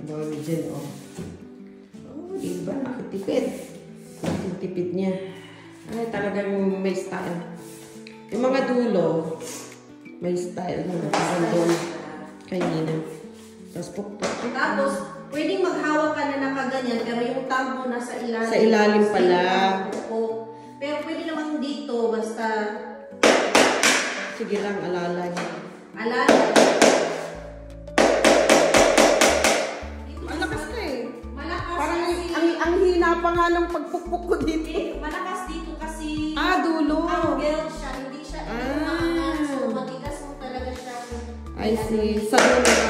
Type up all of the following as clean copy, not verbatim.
Dami dyan, oh. Oh, diba? Nakatipid. Nakatipid niya. Ay, talagang may style. Yung mga dulo, may style. Parang doon kanina. Tapos pukpuk. Tapos, pwedeng maghawak ka na nakaganyan, pero yung tab mo nasa ilalim. Sa ilalim pala. Pero pwede naman dito, basta... Sige lang, alalay. Alalay. Malakas na eh. Malakas parang kasi... ang hina pa nga ng pagpukpuk ko dito. Malakas dito kasi... Dulo. Angle siya, hindi siya umaangat. So, matigas mo talaga siya. I see. Sa dulo na.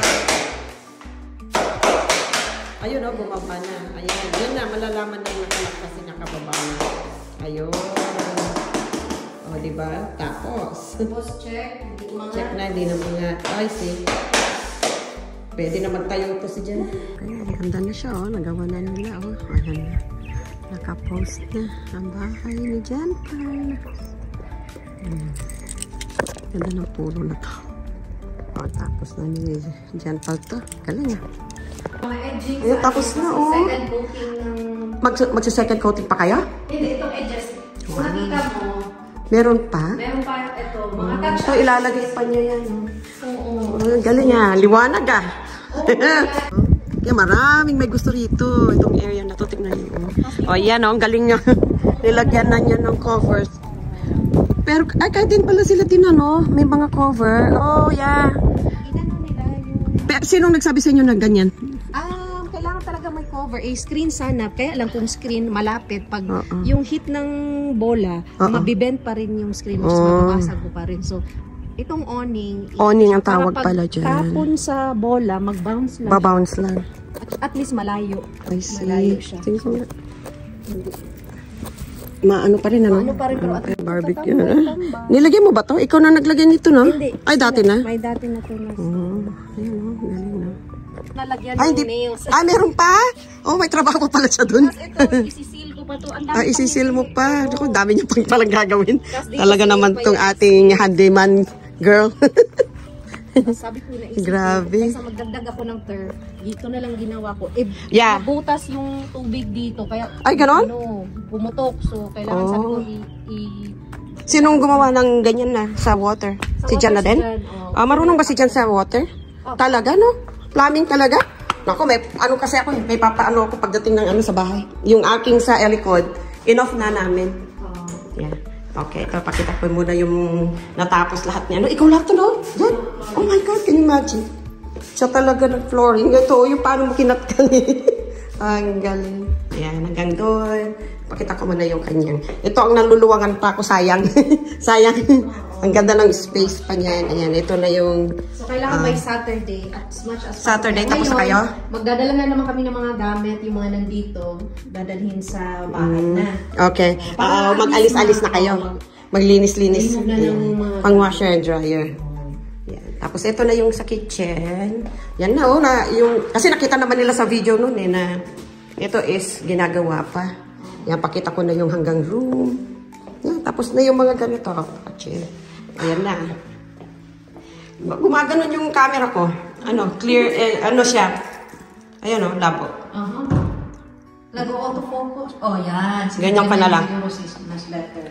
Ayun o, bumaba na. Ayan. Yan na, malalaman na yung nakalak kasi nakababa na. Ayun. O, diba? Tapos. Tapos check. Check na, hindi na mga. I see. Pwede na magtayo to si Jen. Ayan, ganda na siya o. Nagawa na nila o. Ayan na. Nakapost na ang bahay ni Jen Paul. Ganda ng puro na to. O, tapos na ni Jen Paul to. Galing ah. Mga edging. Ayun, tapos na oh. Second coating ng... Magsa-second coating pa kayo? Hindi, itong edges. Kung nakita mo, meron pa? meron pa ito. Mga touch. So, ilalagay pa niya yan. Oo. Galing ah. Liwanag ah. Kaya maraming may gusto rito. Itong area na to. Tignan niyo. O, yan oh. Ang galing niya. Nilagyan na niya ng covers. Pero, ay, kahit din pala sila din ano. May mga cover. Oh, yeah. Inano nila yung... Pero, sinong nagsabi sa inyo na ganyan? Kailangan talaga may cover. Screen sana. Kaya lang kung screen malapit. Pag yung hit ng bola, mabibend pa rin yung screen. Mas mababasag ko pa rin. So, itong awning. Awning ang tawag pala dyan. Kapon sa bola, mag-bounce lang. Babounce lang. At least malayo. I see. Malayo siya. Sige, sige. Maano pa rin ano? Ano pa rin pero at barbecue. Nilagay mo ba to? Ikaw na naglagay nito, no? Hindi. Ay, dati na? May dati na to. Ayun, oh. Galing na. Nalagyan Ay, ng nails. meron pa? Oh, may trabaho pala siya dun. Ito, isisil ko pa to. Isisil mo pa. Ako, dami niya pang palang gagawin. Talaga naman tong ating handyman girl. Sabi ko na Grabe. Kasi magdagdag ako ng turf. Dito na lang ginawa ko. Yeah. Nabutas yung tubig dito. Kaya, ay, ganon? pumutok. So, kailangan sabi ko Sinong gumawa ng ganyan na sa water? Si Jan na din? Marunong ba si Jan sa water? Talaga, no? Plumbing talaga? Naku, may ano kasi ako, may papaano ako pagdating ng ano sa bahay. Yung aking sa likod, enough na namin. Yeah. Okay, ito, pakita ko muna yung natapos lahat niya. No, ikaw lahat to, no? Yan. Oh my God, can you imagine? Siya talaga ng flooring. Ito, yung paano mo kinatkan eh. Ang galing. Ayan, hanggang doon. Pakita ko muna yung kanyang. Ito ang naluluwangan pa ako, sayang. Sayang. Ang ganda ng space pa niyan. Ayan, ito na yung... So, kailangan by Saturday. As much as Saturday, tapos na kayo? Magdadala na naman kami ng mga gamit, yung mga nandito, dadalhin sa bahay na. Okay. Mag-alis-alis na kayo. Maglinis-linis. Pang washer and dryer. Yan. Tapos ito na yung sa kitchen. Yan na, oh. Kasi nakita naman nila sa video noon eh, na ito is ginagawa pa. Yan, pakita ko na yung hanggang room. Yan, tapos na yung mga ganito. Ayan na. Gumaganon yung camera ko. Ano, clear, ano siya. Ayan o, labo. Nag-autofocus. Oh, yan. Ganyan ka na lang.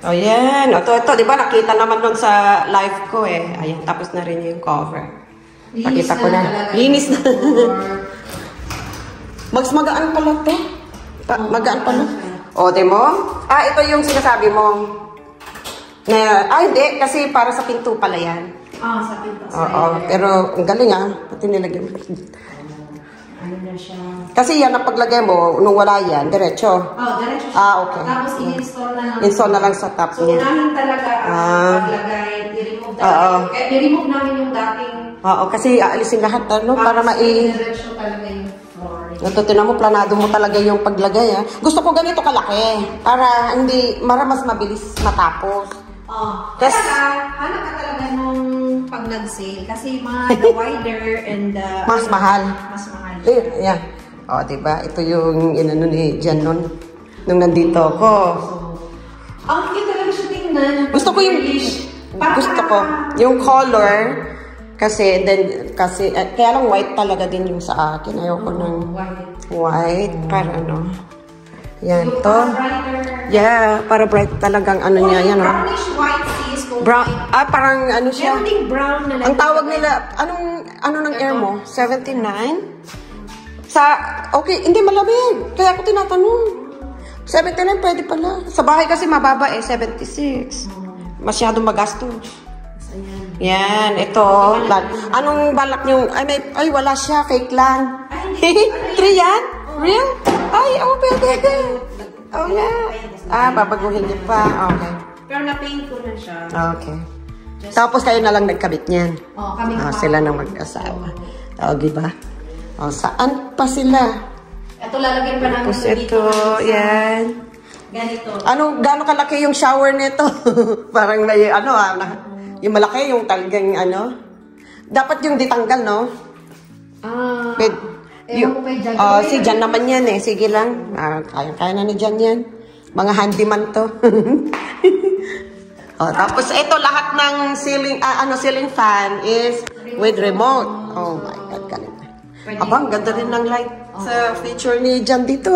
Oh, yan. Ito, di ba nakita naman nun sa live ko eh. Ayan, tapos na rin yung cover. Pakita ko na. Linis na. Mas magaan pala ito. Magaan pala. O, di mo? Ito yung sinasabi mo. Hindi. Kasi para sa pinto pala yan. Sa pinto. Oo, pero ang galing pati nilagay mo. Ano na siya? Kasi yan, ang paglagay mo, nung wala yan, diretso. Diretso siya. Okay. Tapos i-install na lang. Install na lang sa top niya. So, unahin talaga paglagay. I-remove talaga. Kaya i-remove namin yung dating... Oo, kasi aalisin lahat, para diretso talaga yung floor. Tinan mo, planado mo talaga yung paglagay, Gusto ko ganito kalaki, para hindi, mas mabilis matapos. Kaya hanap ka talaga nung pag nag-sale. Kasi the wider and mas mahal. Mas mahal. Yeah. Diba? Ito yung inano ni Jan nung nandito ako. Ang cute talaga siya tingnan. Gusto ko yung color, Kasi, kaya lang white talaga din yung sa akin. Ayoko ng white. Para ano. Yan, to. Yeah, para bright talagang ano niya. Yan, brownish white sis. Brown, parang ano siya. Meron ding brown na ang tawag nila, ano ng air mo? 79? Okay, hindi malamig. Kaya ako tinatanong. 79 pwede pala. Sa bahay kasi mababa 76. Masyadong magastos. Yan, ito. Anong balak nyo? Ay, wala siya. Fake lang. 3 yan? Real? Ay, pwede. Oh, yeah. Babaguhin niya pa. Okay. Pero na-paint ko na siya. Okay. Tapos kayo na lang nagkabit niyan. Kami sila nang mag-asawa. Diba? Saan pa sila? Ito lalagyan pa namin. Tapos ito, yan. Ganito. Gaano kalaki yung shower nito? Parang may, yung malaki, yung talagang, dapat yung ditanggal, no? Si Jan naman yan, eh. Sige lang. Kaya na ni Jan yan. Mga handyman to. Tapos ito, lahat ng ceiling fan is with remote. Oh my God, galing. Abang, ganda rin ng light sa feature ni Jan dito,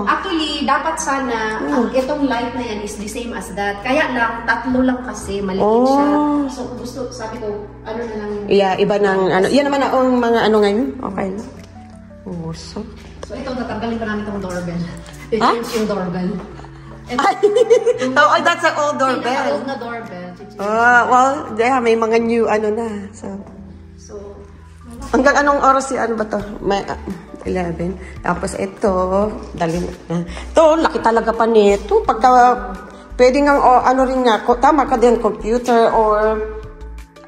Actually, dapat sana, itong light na yan is the same as that. Kaya lang, 3 lang kasi, maliit siya. So, sabi ko, ano na lang. Yeah, iba ng, yan naman ang mga ngayon. Okay na. So ito, tatanggalin pa namin itong doorbell. I-change yung doorbell. That's an old doorbell. Old na doorbell. Well, may mga new na. So hanggang anong oras ba to? May 11. Tapos ito, dali na. Ito, laki talaga pa nito. Pagka, pwede nga, rin nga, tama ka din, computer, or,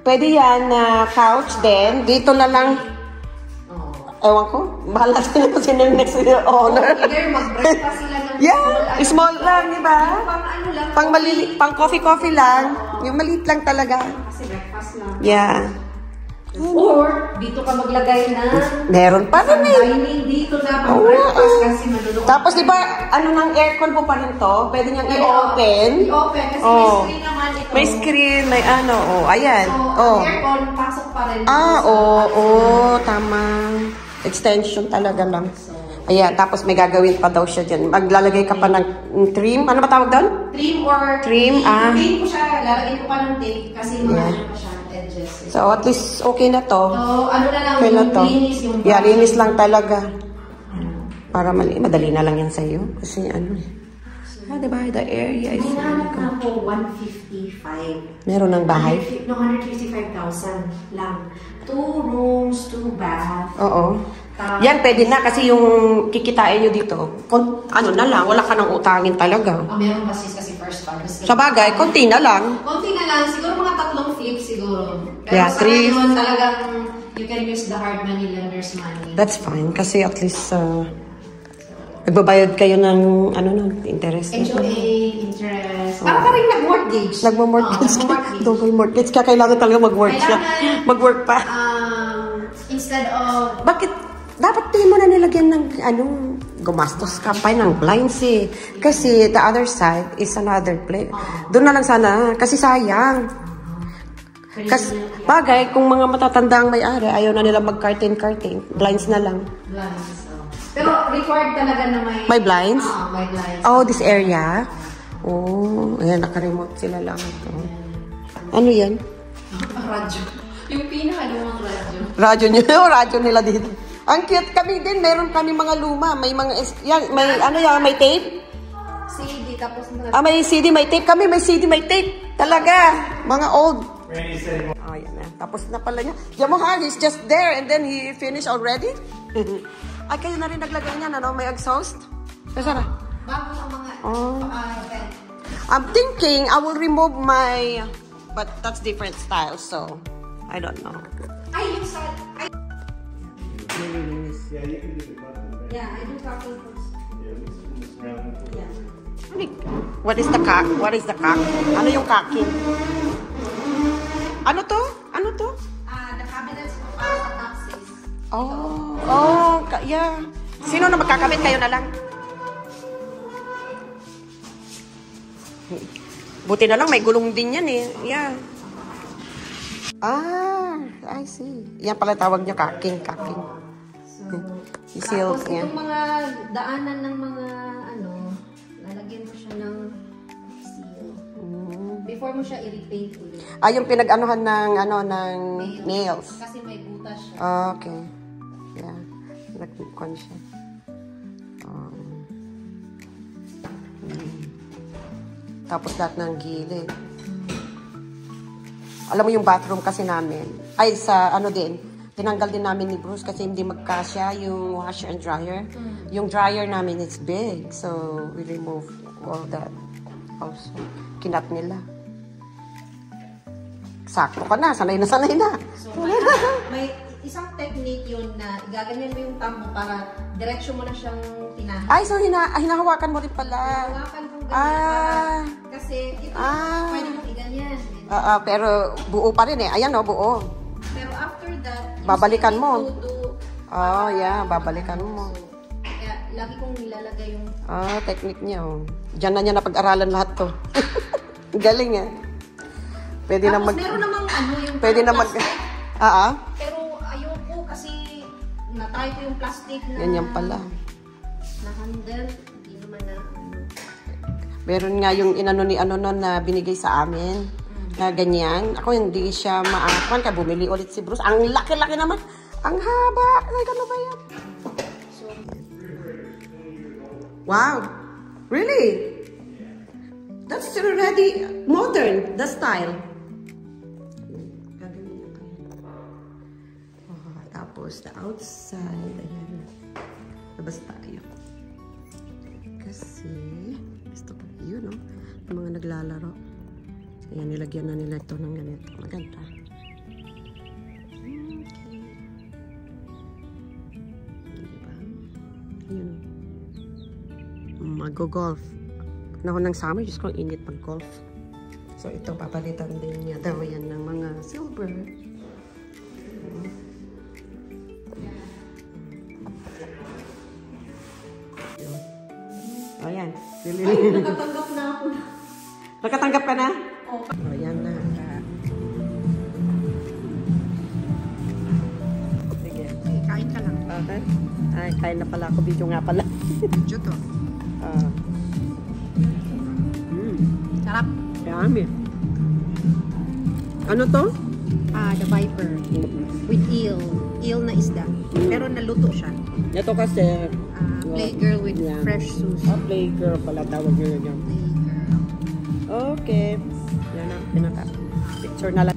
pwede yan na couch din. Dito na lang, ewan ko, bahala sila kung sino yung next owner. Either mag-breakfast sila ng small lang, di ba? Pang pang coffee lang. Yung maliit lang talaga. Kasi breakfast lang. Yeah. Or, dito ka maglagay na meron pa rin dining dito na pang breakfast kasi malulunod. Tapos diba, ng aircon po pa rin to? Pwede niyang i-open. I-open kasi may screen naman ito. May screen, may ayan. So, aircon, pasok pa rin. Tama. Extension talaga lang. Ayan, tapos may gagawin pa daw siya dyan. Maglalagay ka pa ng trim. Ano ba tawag doon? Trim or trim. Trim ko siya, lalagay ko pa ng tape kasi mga pa siya. So, at least, okay na to. So, ano na lang yung linis yung linis lang talaga. Para madali na lang yan sa'yo. Kasi diba, the area is... Hinahanap na po 155. Meron ng bahay? No, 155,000 lang. 2 rooms, 2 bath. Oo. Yan, pwede na kasi yung kikitain nyo dito. Na lang, wala ka nang utangin talaga. Meron kasi first time. Sa bagay, konti na lang. Konti na lang. Siguro mga 3 flips siguro. Pero yeah, sa ngayon talagang you can use the hard money lender's money. That's fine. Kasi at least nagbabayad kayo ng interest. HOA, interest. Para ka rin nag-mortgage. Nag-mortgage. Double mortgage. Kaya kailangan talaga mag-work siya. Mag-work pa. Instead of... Bakit? Dapat di mo na nilagyan ng gumastos ka pa ng blinds eh. Kasi the other side is another place. Doon na lang sana. Kasi sayang. Kasi bagay, kung mga matatanda ang may-ari, ayaw na nila mag-curtain. Blinds na lang. Blinds. Pero required talaga na may blinds? May blinds. This area? Ayan, naka-remote sila lang ito. Ano yan? Radyo. Yung pinaka-lumang radyo. Radyo nila dito. Ang cute kami din. Meron kami mga luma. May mga, may tape? CD, tapos may CD, may tape kami. May CD, may tape. Talaga. Mga old. Yan na. Tapos na pala niya. Diyan mo he's just there and then he finished already? Ay, kayo na rin naglagay niya, may exhaust? Kasi na? Bago ang mga I'm thinking I will remove my, but that's different style, so I don't know. Yung side. Yeah, you can do the button. Right? Yeah, I do copy first. Yeah, this round. Yeah. What is the cock? What is the cock? Ano yung cocking? Ano to? The cabinets para sa taxis. Yeah. Sino na magkakabit? Kayo na lang. Buti na lang, may gulong din yan eh. Yeah. I see. Yan pala tawag niya kaking. So, I-silk tapos niya. itong mga daanan ng mga ano, lalagyan mo siya ng seal. Before mo siya i-repaint ulit. Yung pinag-anuhan ng, nails. Kasi may butas siya. Okay. Yeah. Nag-con siya. Tapos lahat ng gilid. Alam mo yung bathroom kasi namin. Ay, sa din. Tinanggal din namin ni Bruce kasi hindi magkasya yung washer and dryer. Yung dryer namin is big. So, we remove all that also. Kinat nila. Sakto ka na. Sanay na. So, may isang technique yun na igaganyan mo yung thumb mo para diretsyo mo na siyang tinahan. Ay, so hinahawakan mo rin pala. Hinahawakan mo ganyan kasi ito, pwede mong iganyan. Pero buo pa rin eh. Ayan buo. Pero after that, babalikan mo. Yeah, babalikan mo. So, kaya lagi kong nilalagay yung technique niya. Diyan na niya napag-aralan lahat to. Galing eh. Pwede na mag... meron namang yung pwede na mag... Pero ayoko kasi natry ko yung plastic na... Ganyan pala. Na handle. Hindi naman na... Meron nga yung inano ni na binigay sa amin. Na ganyan. Ako hindi siya maakman. Kaya bumili ulit si Bruce. Ang laki-laki naman. Ang haba. Ay, ano ba yan? Wow. Really? That's already modern. The style. Tapos the outside. Ayan. Labas tayo. Kasi gusto ko yun, yung mga naglalaro. Ayan, nilagyan na nila ito ng ganito. Maganda. Okay. Diba? Yun. Mag-golf. Panahon ng summer, just kong init mag-golf. So, ito, papalitan din niya daw yan ng mga silver. Ayan. Ay, nakatanggap na ako. Nakatanggap ka na? Oo. Ayan na. Sige. Kain ka lang. Okay. Ay, kain na pala ako. Video nga pala. Video to. Sarap. Yummy. Ano to? The Viper. With eel. Eel na isda. Pero naluto siya. Ito kasi... Playgirl with fresh sushi. Playgirl pala tawag nyo yun. Playgirl. Okay. Yan na. Pinaka. Picture na lang.